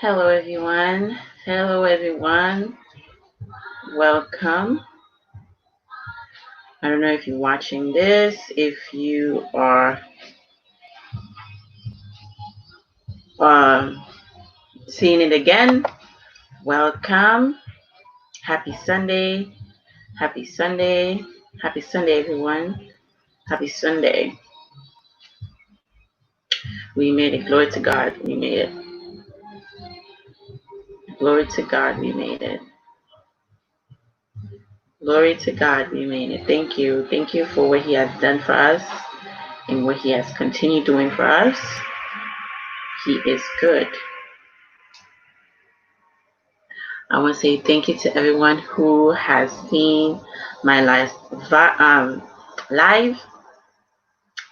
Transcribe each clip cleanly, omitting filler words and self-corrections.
Hello, everyone. Hello, everyone. Welcome. I don't know if you're watching this, if you are um, seeing it again. Welcome. Happy Sunday. Happy Sunday. Happy Sunday, everyone. Happy Sunday. We made it. Glory to God. We made it. Glory to God. We made it. Glory to God. We made it. Thank you. Thank you for what He has done for us and what He has continued doing for us. He is good. I want to say thank you to everyone who has seen my live.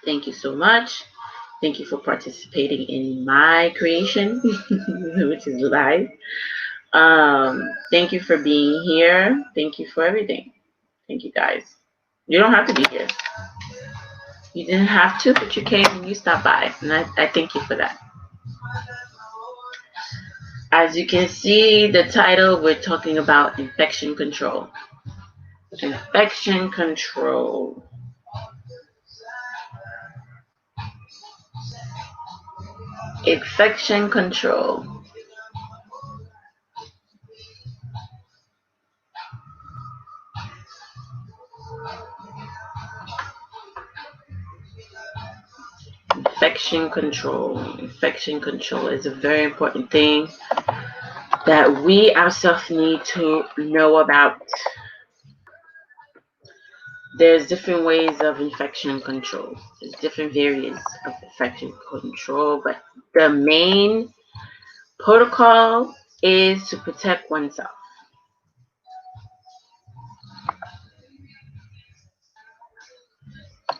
Thank you so much. Thank you for participating in my creation, which is live. Thank you for being here. Thank you for everything. Thank you, guys. You don't have to be here. You didn't have to, but you came and you stopped by, and I thank you for that. As you can see, the title, we're talking about infection control. Infection control. Infection control. Infection control. Infection control is a very important thing that we ourselves need to know about. There's different ways of infection control. There's different variants of infection control, but the main protocol is to protect oneself.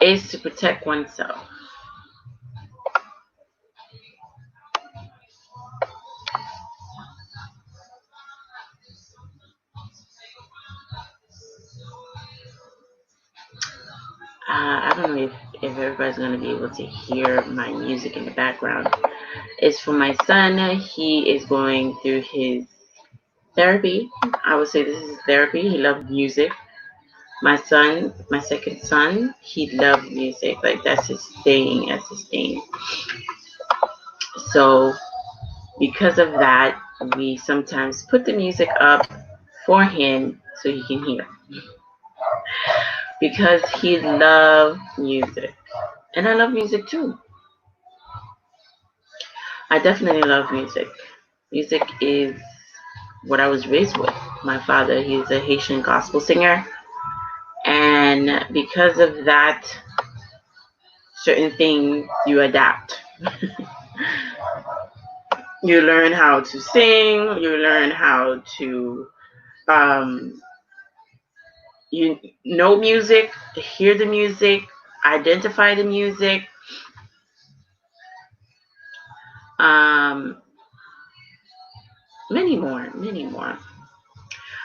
Is to protect oneself. I don't know if everybody's going to be able to hear my music in the background. It's for my son. He is going through his therapy. I would say this is therapy. He loves music. My son, my second son, he loves music. Like that's his thing. That's his thing. So because of that, we sometimes put the music up for him so he can hear. Because he loves music. And I love music too. I definitely love music. Music is what I was raised with. My father, he's a Haitian gospel singer. And because of that, certain things you adapt. You learn how to sing, you learn how to you know music, hear the music, identify the music. Many more, many more.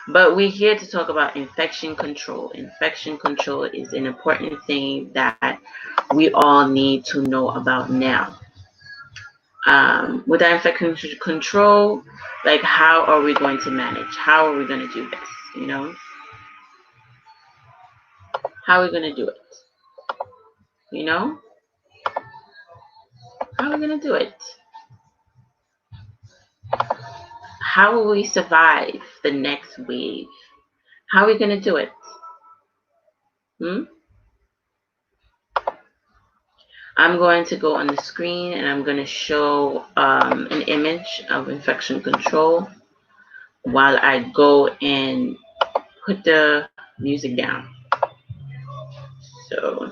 But we're here to talk about infection control. Infection control is an important thing that we all need to know about now. With that infection control, like how are we going to manage? How are we going to do this? You know? How are we going to do it? You know? How are we going to do it? How will we survive the next wave? How are we going to do it? I'm going to go on the screen and I'm going to show an image of infection control while I go and put the music down. So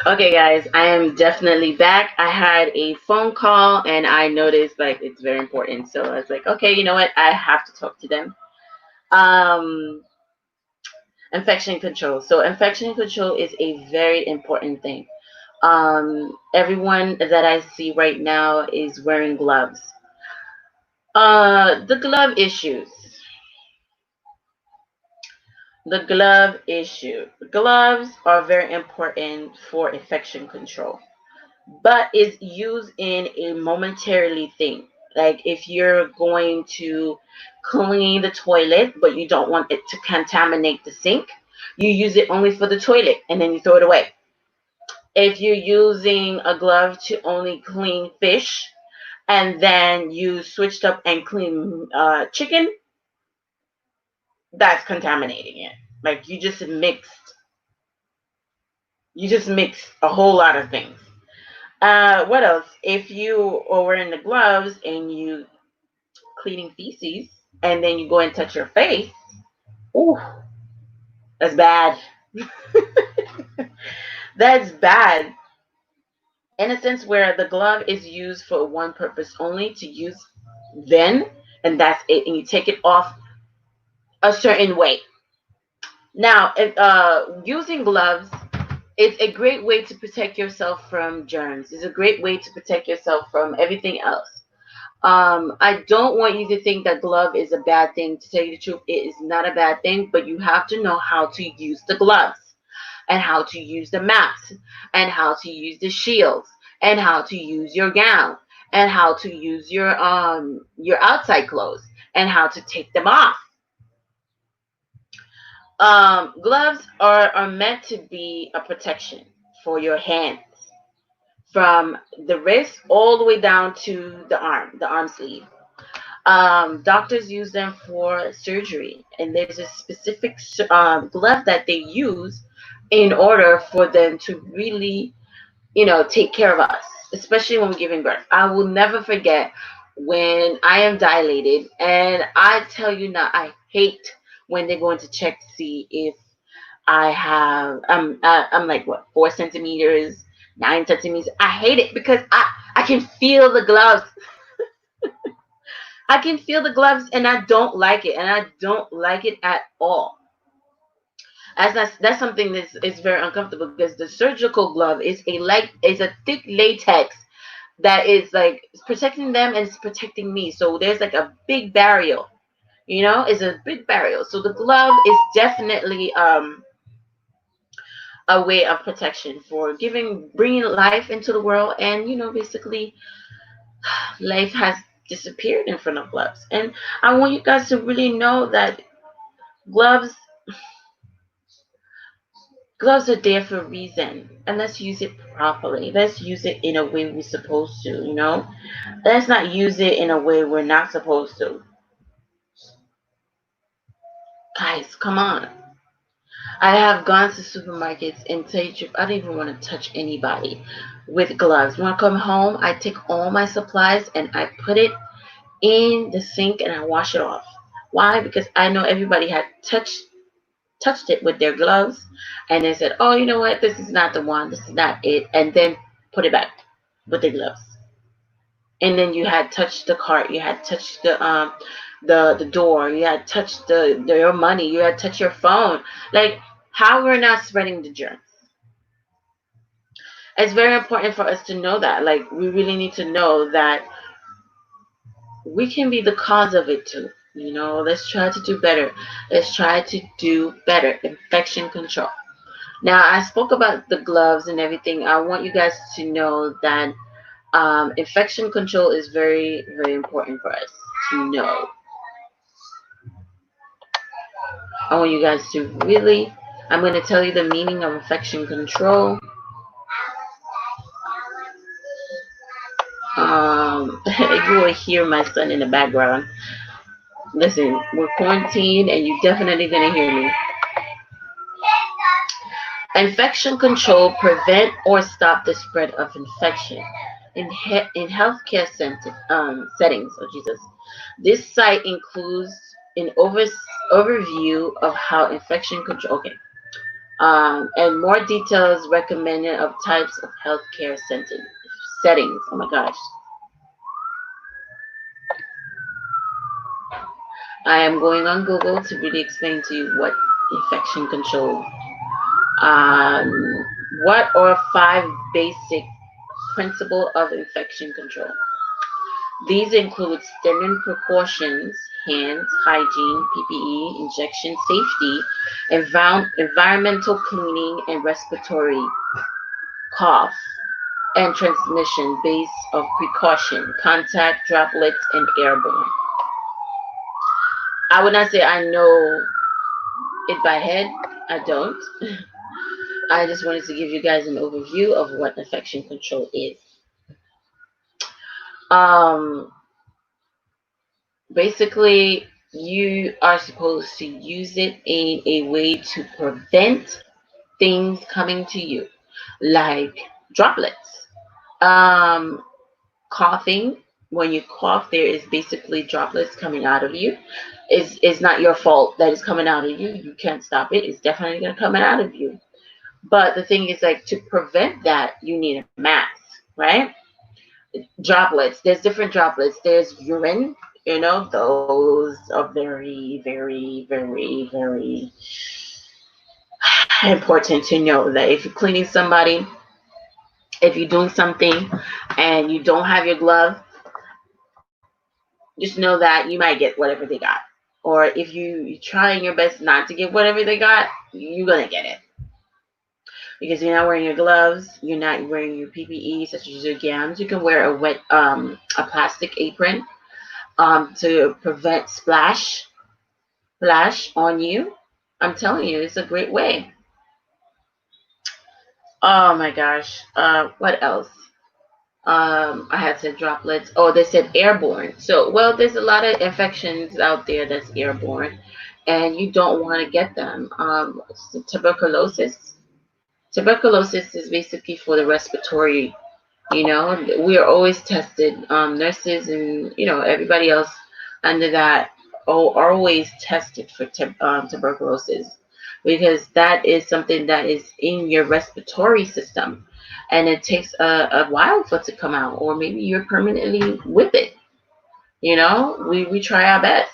Okay, guys, I am definitely back. I had a phone call and I noticed like it's very important. So I was like, okay, you know what? I have to talk to them. Um, Infection control. So infection control is a very important thing. Everyone that I see right now is wearing gloves. The glove issues. The glove issue. Gloves are very important for infection control, but is used in a momentarily thing. Like if you're going to clean the toilet, but you don't want it to contaminate the sink, you use it only for the toilet and then you throw it away. If you're using a glove to only clean fish and then you switched up and clean chicken, that's contaminating it. Like you just mixed a whole lot of things. What else? If you are wearing the gloves and you cleaning feces and then you go and touch your face, ooh, that's bad. That's bad. In a sense where the glove is used for one purpose only to use then, and that's it, and you take it off a certain way. Now, if, using gloves is a great way to protect yourself from germs. It's a great way to protect yourself from everything else. I don't want you to think that glove is a bad thing. To tell you the truth, it is not a bad thing, but you have to know how to use the gloves and how to use the mask and how to use the shields and how to use your gown and how to use your outside clothes and how to take them off. Gloves are meant to be a protection for your hands from the wrist all the way down to the arm sleeve. Doctors use them for surgery, and there's a specific glove that they use in order for them to really, take care of us, especially when we're giving birth. I will never forget when I am dilated, and I tell you now, I hate when they're going to check to see if I'm like what 4 centimeters, 9 centimeters. I hate it because I can feel the gloves. I can feel the gloves and I don't like it. And I don't like it at all. As that's something that's is very uncomfortable because the surgical glove is a thick latex that is like protecting them and it's protecting me. So there's like a big barrier, it's a big barrier. So the glove is definitely a way of protection for bringing life into the world, and basically life has disappeared in front of gloves. And I want you guys to really know that gloves gloves are there for a reason, and let's use it properly. Let's use it in a way we're supposed to. Let's not use it in a way we're not supposed to. Guys, come on. I have gone to supermarkets and tell you the truth, I don't even want to touch anybody with gloves. When I come home, I take all my supplies and I put it in the sink and I wash it off. Why? Because I know everybody had touched it with their gloves and they said, oh, you know what, this is not the one, this is not it, and then put it back with the gloves. And then you had touched the cart, you had touched the door, you had touched your money, you had touched your phone. Like, how we're not spreading the germs. It's very important for us to know that. Like, we really need to know that we can be the cause of it too. Let's try to do better. Let's try to do better. Infection control. Now, I spoke about the gloves and everything. I want you guys to know that infection control is very, very important for us to know. I want you guys to really, I'm going to tell you the meaning of infection control. You will hear my son in the background. Listen, we're quarantined and you're definitely going to hear me. Infection control, prevent or stop the spread of infection. in healthcare settings. Oh Jesus! This site includes an overview of how infection control. Okay. And more details recommended of types of healthcare settings. Oh my gosh. I am going on Google to really explain to you what infection control. What are 5 basic principles of infection control? These include standard precautions, hands, hygiene, PPE, injection safety, environmental cleaning, and respiratory cough and transmission based of precaution, contact, droplets, and airborne. I would not say I know it by head. I don't. I just wanted to give you guys an overview of what infection control is. Um, Basically, you are supposed to use it in a way to prevent things coming to you, like droplets. Um, Coughing. When you cough, there is basically droplets coming out of you. It's not your fault that it's coming out of you. You can't stop it. It's definitely gonna come out of you. But the thing is, like, to prevent that, you need a mask, right? Droplets. There's different droplets. There's urine. Those are very, very, very, very important to know that if you're cleaning somebody, if you're doing something and you don't have your glove, just know that you might get whatever they got. Or if you're trying your best not to get whatever they got, you're going to get it. Because you're not wearing your gloves, you're not wearing your PPE, such as your gowns. You can wear a plastic apron to prevent splash on you. I'm telling you, it's a great way. Oh my gosh. What else? I had said droplets. Oh, they said airborne. So, well, there's a lot of infections out there that's airborne, and you don't want to get them. Tuberculosis. Tuberculosis is basically for the respiratory. We are always tested. Nurses and everybody else under that are always tested for tuberculosis, because that is something that is in your respiratory system, and it takes a while for it to come out, or maybe you're permanently with it. We try our best.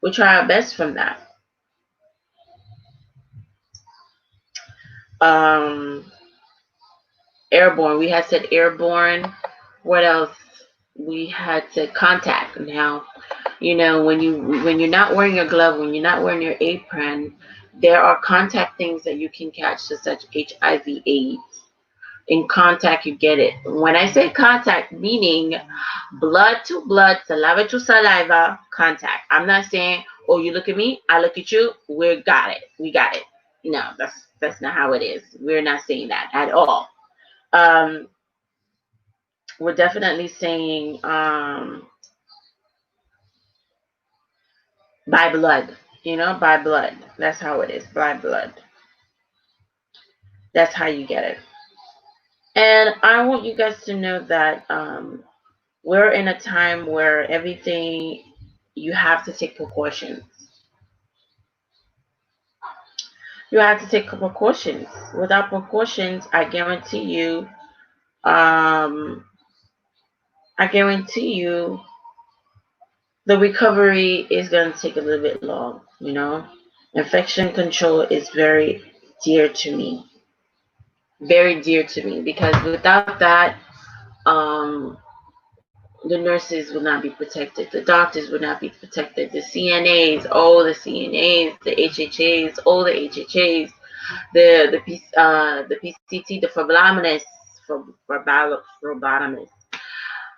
We try our best from that. Um, Airborne. We had said airborne. What else? We had said contact. Now, when you're not wearing your glove, when you're not wearing your apron, there are contact things that you can catch, such as HIV/AIDS. In contact, you get it. When I say contact, meaning blood to blood, saliva to saliva contact. I'm not saying, oh, you look at me, I look at you, we got it. No, that's not how it is. We're not saying that at all. We're definitely saying by blood, by blood. That's how it is, by blood. That's how you get it. And I want you guys to know that we're in a time where everything, you have to take precautions. You have to take precautions. Without precautions, um, I guarantee you, the recovery is going to take a little bit long. Infection control is very dear to me. Very dear to me, because without that, the nurses will not be protected. The doctors will not be protected. The CNAs, all the CNAs, the HHAs, all the HHAs, the PCT, the phlebotomists.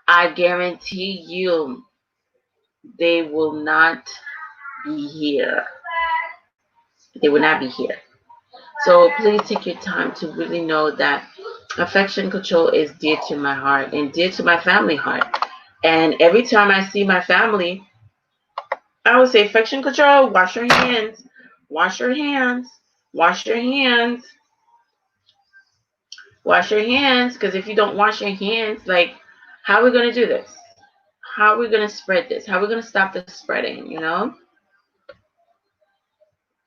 I guarantee you, they will not be here. They will not be here. So please take your time to really know that infection control is dear to my heart and dear to my family heart. And every time I see my family, I would say, infection control, wash your hands, wash your hands, wash your hands. Wash your hands, because if you don't wash your hands, like, how are we going to do this? How are we going to spread this? How are we going to stop this spreading, you know?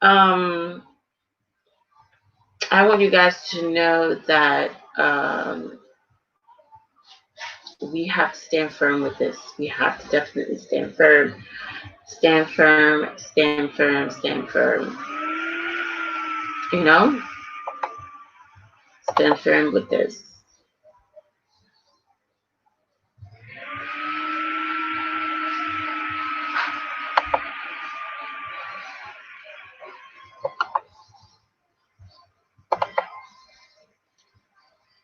I want you guys to know that we have to stand firm with this. We have to definitely stand firm. Stand firm, stand firm, stand firm. You know? Stand firm with this.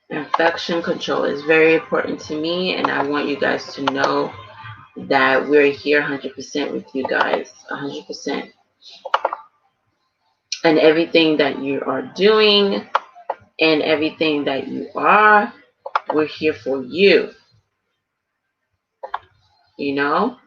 Infection control is very important to me, and I want you guys to know that we're here 100% with you guys. 100%. And everything that you are doing and everything that you are, we're here for you. You know?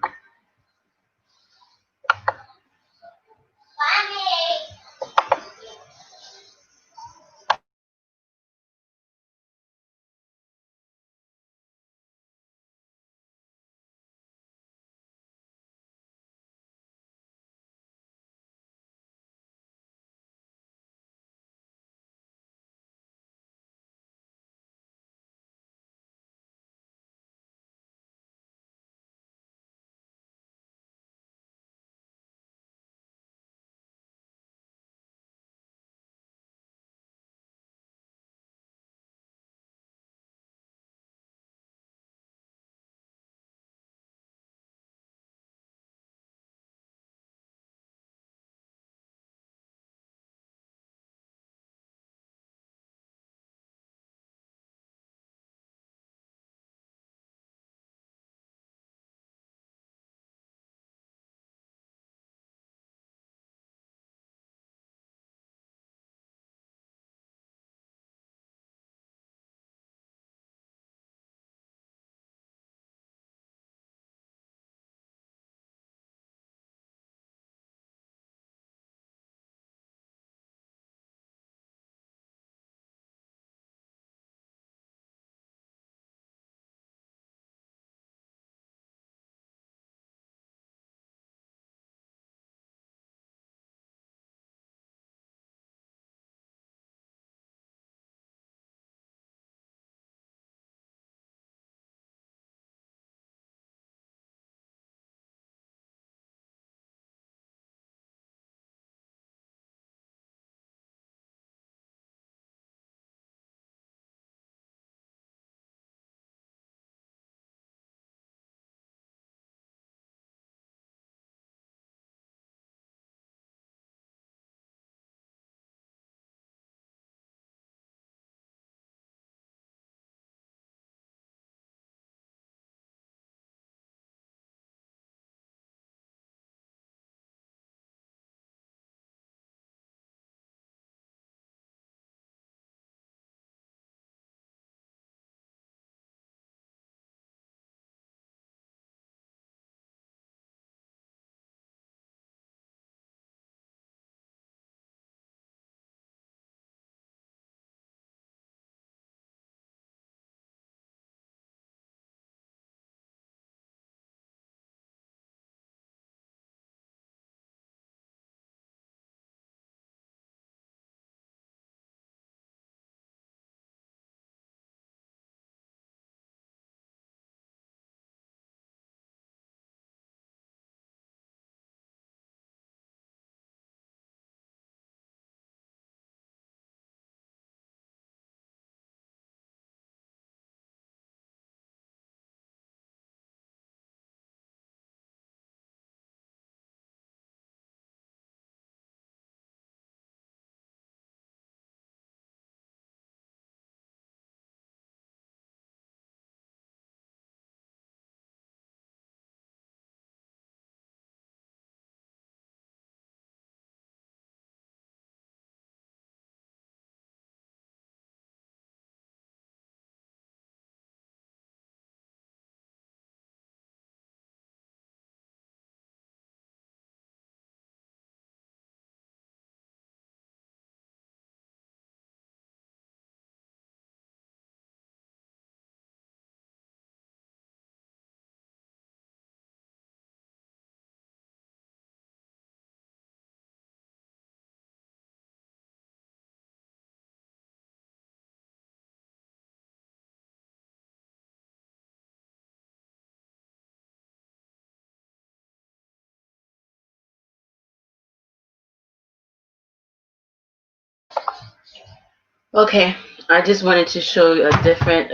Okay, I just wanted to show you a different,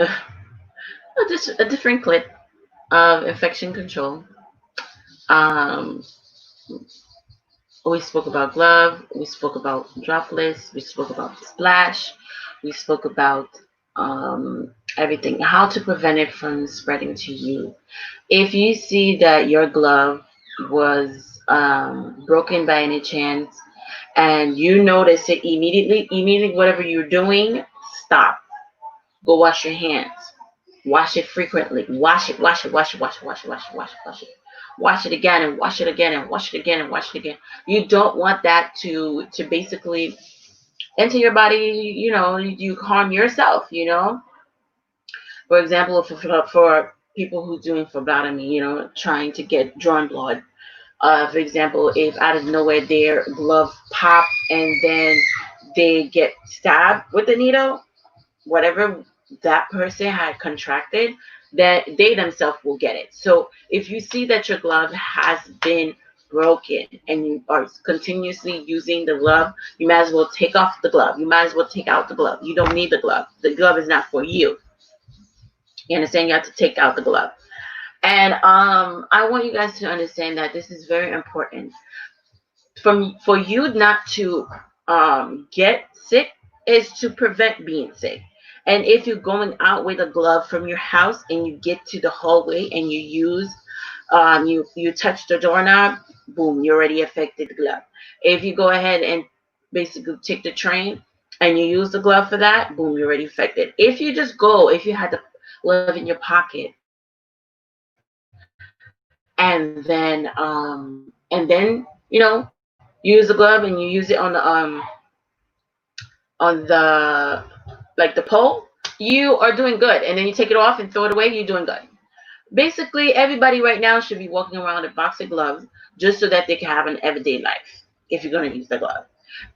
just a different clip of infection control. Um, we spoke about glove, we spoke about droplets, we spoke about splash, we spoke about everything, how to prevent it from spreading to you. If you see that your glove was broken by any chance and you notice it immediately, whatever you're doing, stop. Go wash your hands. Wash it frequently. Wash it, wash it, wash it, wash it, wash it, wash it, wash it, wash it. Wash it again and wash it again and wash it again and wash it again. You don't want that to basically enter your body, you harm yourself, For example, for people who doing phlebotomy, trying to get drawn blood. For example, if out of nowhere their glove pop and then they get stabbed with the needle, whatever that person had contracted, that they themselves will get it. So if you see that your glove has been broken and you are continuously using the glove, you might as well take off the glove. You might as well take out the glove. You don't need the glove. The glove is not for you. You understand? You have to take out the glove. And I want you guys to understand that this is very important. For you not to get sick is to prevent being sick. And if you're going out with a glove from your house and you get to the hallway and you touch the doorknob, boom, you already affected the glove. If you go ahead and basically take the train and you use the glove for that, boom, you're already affected. If you had the glove in your pocket and then use the glove and you use it on the like the pole, you are doing good. And then you take it off and throw it away, you're doing good. Basically, everybody right now should be walking around a box of gloves just so that they can have an everyday life if you're going to use the glove.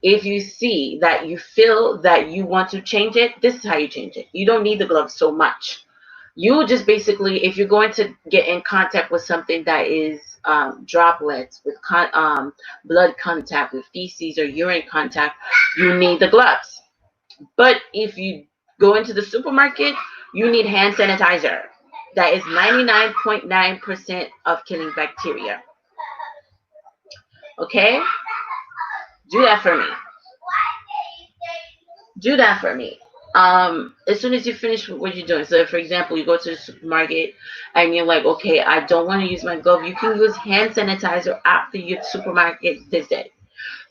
If you see that you feel that you want to change it, this is how you change it. You don't need the glove so much. You just basically, if you're going to get in contact with something that is droplets, with blood contact, with feces or urine contact, you need the gloves. But if you go into the supermarket, you need hand sanitizer. That is 99.9% of killing bacteria. Okay? Do that for me. Do that for me. As soon as you finish what you're doing. So, for example, you go to the supermarket and you're like, okay, I don't want to use my glove. You can use hand sanitizer after your supermarket visit.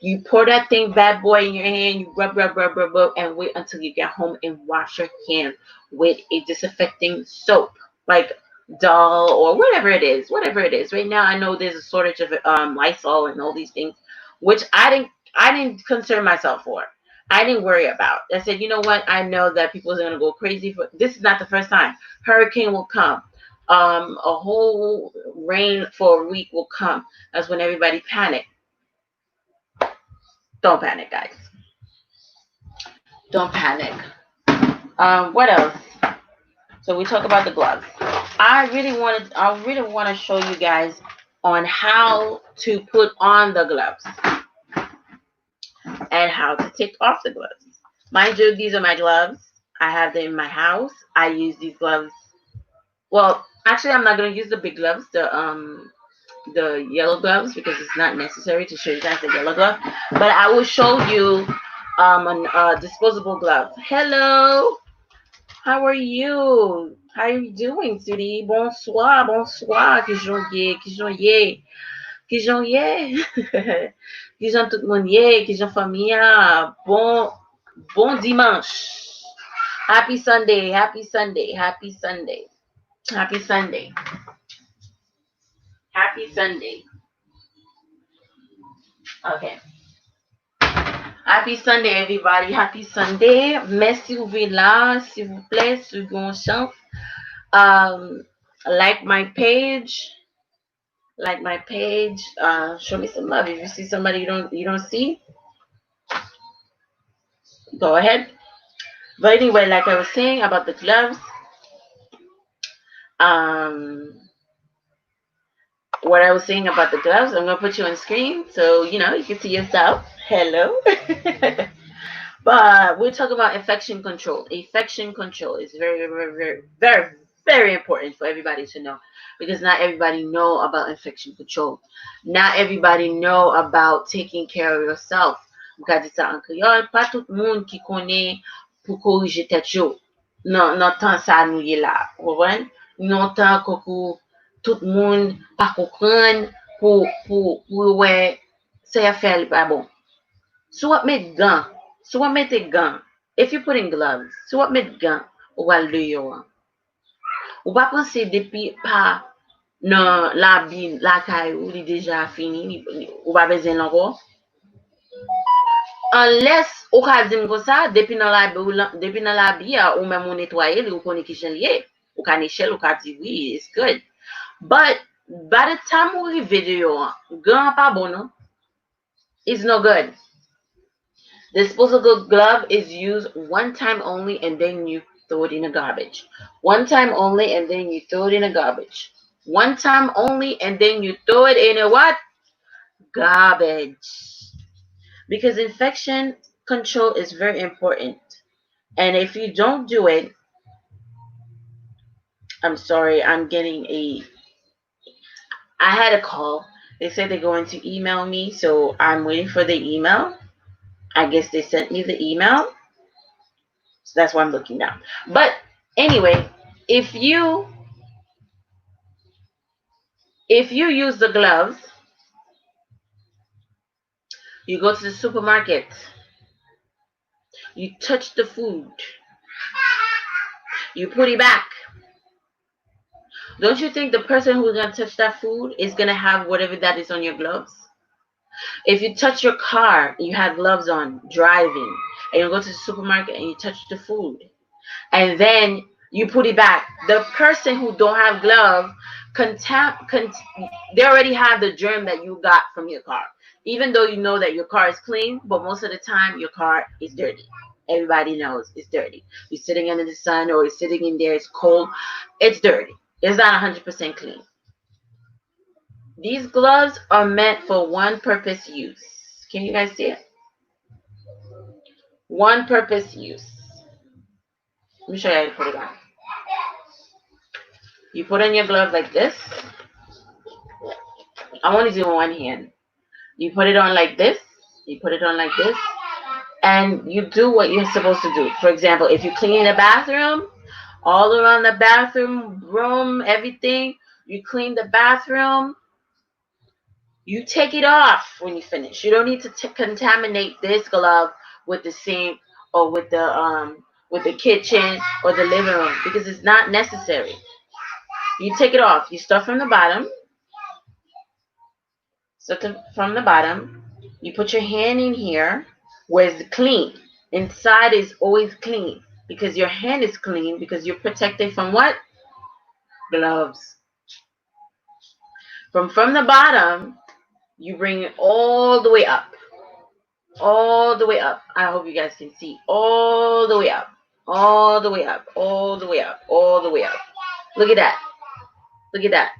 You pour that thing bad boy in your hand, you rub, rub, rub, rub, rub, and wait until you get home and wash your hands with a disinfecting soap, like Doll or whatever it is. Whatever it is. Right now, I know there's a shortage of Lysol and all these things, which I didn't concern myself for. I didn't worry about. I said, you know what? I know that people are gonna go crazy for this. Is not the first time. Hurricane will come. A whole rain for a week will come. That's when everybody panic. Don't panic, guys. Don't panic. What else? So we talk about the gloves. I really want to show you guys on how to put on the gloves and how to take off the gloves. Mind you, these are my gloves. I have them in my house. I use these gloves. Well, actually, I'm not gonna use the big gloves, the yellow gloves, because it's not necessary to show you guys the yellow glove. But I will show you a disposable glove. Hello. How are you? How are you doing, sweetie? Bonsoir, bonsoir. Que jonye, que jonye, que jonye. Que jon tout moun ye, que jon famille. Bon dimanche. Happy Sunday, happy Sunday, happy Sunday, happy Sunday, happy Sunday. Okay. Happy Sunday, everybody. Happy Sunday. Merci, ouvrez là, s'il vous plaît, second chance. Um, like my page. Like my page. Show me some love. If you see somebody you don't see, go ahead. But anyway, like I was saying about the gloves, um, what I was saying about the gloves, I'm gonna put you on screen so you can see yourself. Hello. But we're talking about infection control. Infection control is very, very, very, very, very important for everybody to know, because not everybody know about infection control. Not everybody know about taking care of yourself. Mkadi sa an Creole, pa tout moun ki konen pou korije tet yo. Nan tan sa nou ye la. Ouwen? Non tan kokou tout moun pa kompren pou we se ya fel pa bon. So what made gun? So what made the gun? If you put in gloves, so what made gun? Ou al do yo an? Ou pa panse depi pa nan la bi, la kay ou li deja fini, ou pa bezen lanko? Unless ou ka dim ko sa, depi nan la bi ou même ou netwaye li ou koni ki jen liye. Ou ka nechel, ou ka di oui, it's good. But by the time ou rive de yo an, gun pa bon no? It's no good. Disposable glove is used one time only and then you throw it in the garbage. One time only and then you throw it in the garbage. One time only and then you throw it in a what? Garbage. Because infection control is very important. And if you don't do it, I'm sorry, I had a call. They said they're going to email me, so I'm waiting for the email. I guess they sent me the email. So that's why I'm looking now. But anyway, if you use the gloves, you go to the supermarket, you touch the food, you put it back. Don't you think the person who's going to touch that food is going to have whatever that is on your gloves? If you touch your car, you have gloves on, driving, and you go to the supermarket and you touch the food, and then you put it back, the person who don't have gloves, they already have the germ that you got from your car. Even though you know that your car is clean, but most of the time your car is dirty. Everybody knows it's dirty. You're sitting under the sun or you're sitting in there, it's cold, it's dirty. It's not 100% clean. These gloves are meant for one purpose use. Can you guys see it? One purpose use. Let me show you how to put it on. You put on your glove like this. I want to do one hand. You put it on like this. You put it on like this. And you do what you're supposed to do. For example, if you clean the bathroom, all around the bathroom, room, everything, you clean the bathroom, you take it off when you finish. You don't need to contaminate this glove with the sink or with the kitchen or the living room, because it's not necessary. You take it off. You start from the bottom. So from the bottom, you put your hand in here where it's clean. Inside is always clean because your hand is clean because you're protected from what? Gloves. From the bottom, you bring it all the way up. All the way up. I hope you guys can see. All the way up. All the way up. All the way up. All the way up. Look at that. Look at that.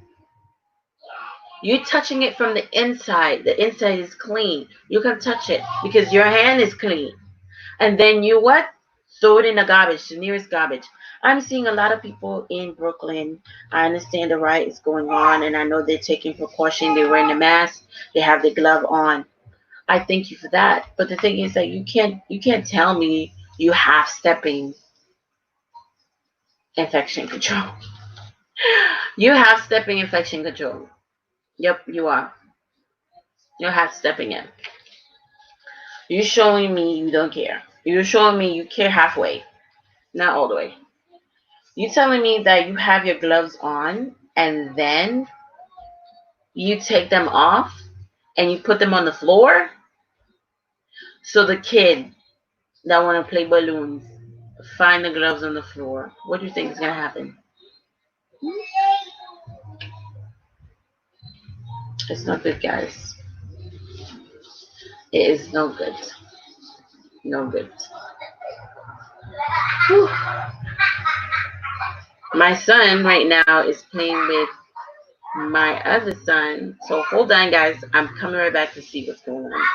You're touching it from the inside. The inside is clean. You can touch it because your hand is clean. And then you what? Throw it in the garbage, the nearest garbage. I'm seeing a lot of people in Brooklyn. I understand the riot is going on, and I know they're taking precaution. They're wearing a mask. They have the glove on. I thank you for that. But the thing is that you can't tell me you half-stepping infection control. You half-stepping infection control. Yep, you are. You're half-stepping it. You're showing me you don't care. You're showing me you care halfway, not all the way. You're telling me that you have your gloves on and then you take them off and you put them on the floor? So the kid that want to play balloons find the gloves on the floor. What do you think is going to happen? It's not good, guys. It is no good. No good. Whew. My son right now is playing with my other son. So hold on, guys. I'm coming right back to see what's going on.